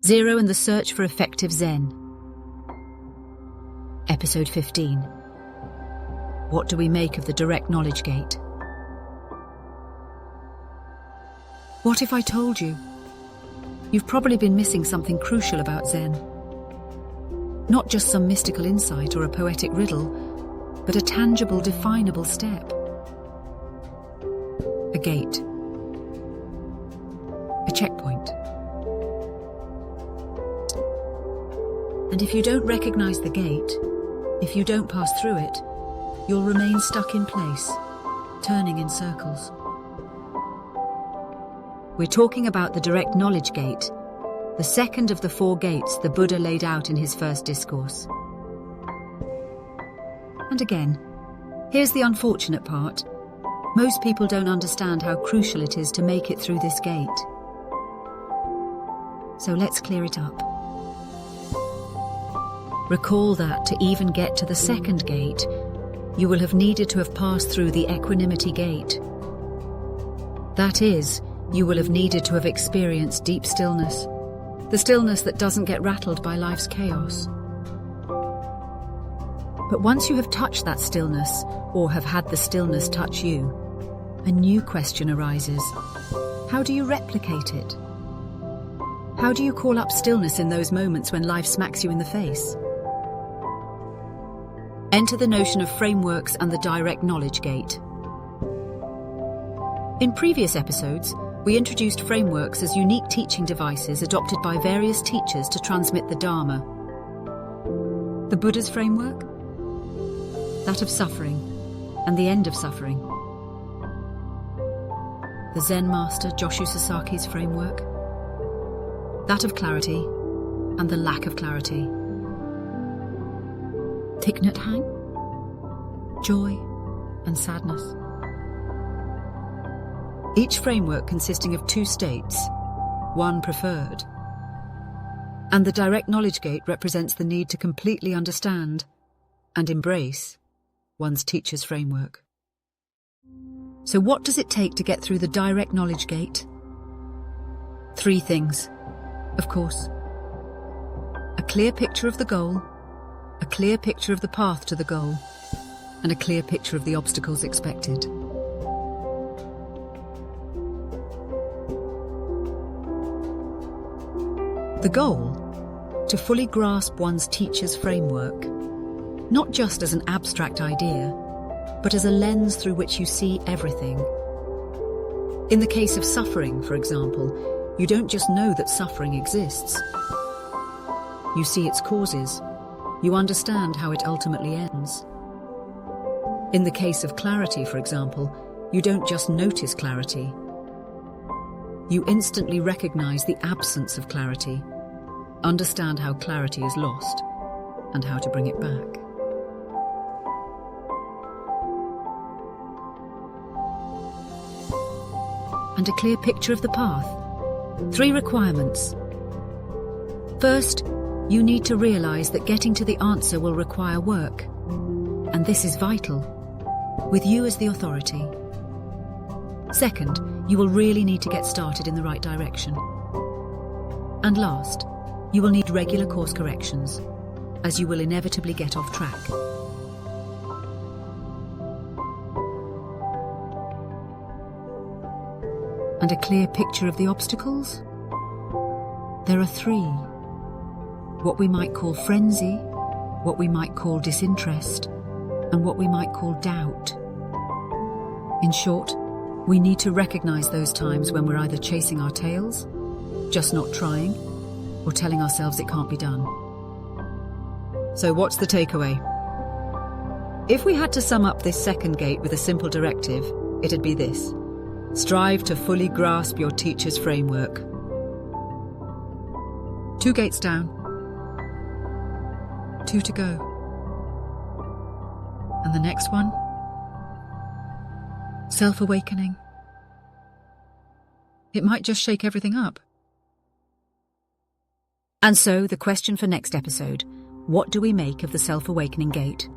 Zero and the Search for Effective Zen. Episode 15. What do we make of the direct knowledge gate? What if I told you? You've probably been missing something crucial about Zen. Not just some mystical insight or a poetic riddle, but a tangible, definable step. A gate. A checkpoint. And if you don't recognize the gate, if you don't pass through it, you'll remain stuck in place, turning in circles. We're talking about the direct knowledge gate, the second of the 4 gates the Buddha laid out in his first discourse. And again, here's the unfortunate part. Most people don't understand how crucial it is to make it through this gate. So let's clear it up. Recall that to even get to the second gate, you will have needed to have passed through the equanimity gate. That is, you will have needed to have experienced deep stillness, the stillness that doesn't get rattled by life's chaos. But once you have touched that stillness, or have had the stillness touch you, a new question arises. How do you replicate it? How do you call up stillness in those moments when life smacks you in the face? Enter the notion of frameworks and the direct knowledge gate. In previous episodes, we introduced frameworks as unique teaching devices adopted by various teachers to transmit the Dharma. The Buddha's framework? That of suffering, and the end of suffering. The Zen master Joshu Sasaki's framework? That of clarity, and the lack of clarity. Thich Nhat Hanh? Joy and sadness. Each framework consisting of 2 states, one preferred. And the direct knowledge gate represents the need to completely understand and embrace one's teacher's framework. So what does it take to get through the direct knowledge gate? 3 things, of course. A clear picture of the goal, a clear picture of the path to the goal, and a clear picture of the obstacles expected. The goal? To fully grasp one's teacher's framework, not just as an abstract idea, but as a lens through which you see everything. In the case of suffering, for example, you don't just know that suffering exists. You see its causes. You understand how it ultimately ends. In the case of clarity, for example, you don't just notice clarity. You instantly recognize the absence of clarity, understand how clarity is lost, and how to bring it back. And a clear picture of the path. 3 requirements. First, you need to realize that getting to the answer will require work. And this is vital, with you as the authority. Second, you will really need to get started in the right direction. And last, you will need regular course corrections, as you will inevitably get off track. And a clear picture of the obstacles? There are 3. What we might call frenzy, what we might call disinterest, and what we might call doubt. In short, we need to recognize those times when we're either chasing our tails, just not trying, or telling ourselves it can't be done. So what's the takeaway? If we had to sum up this second gate with a simple directive, it'd be this. Strive to fully grasp your teacher's framework. 2 gates down. 2 to go. And the next one? Self-awakening. It might just shake everything up. And so, the question for next episode, what do we make of the self-awakening gate?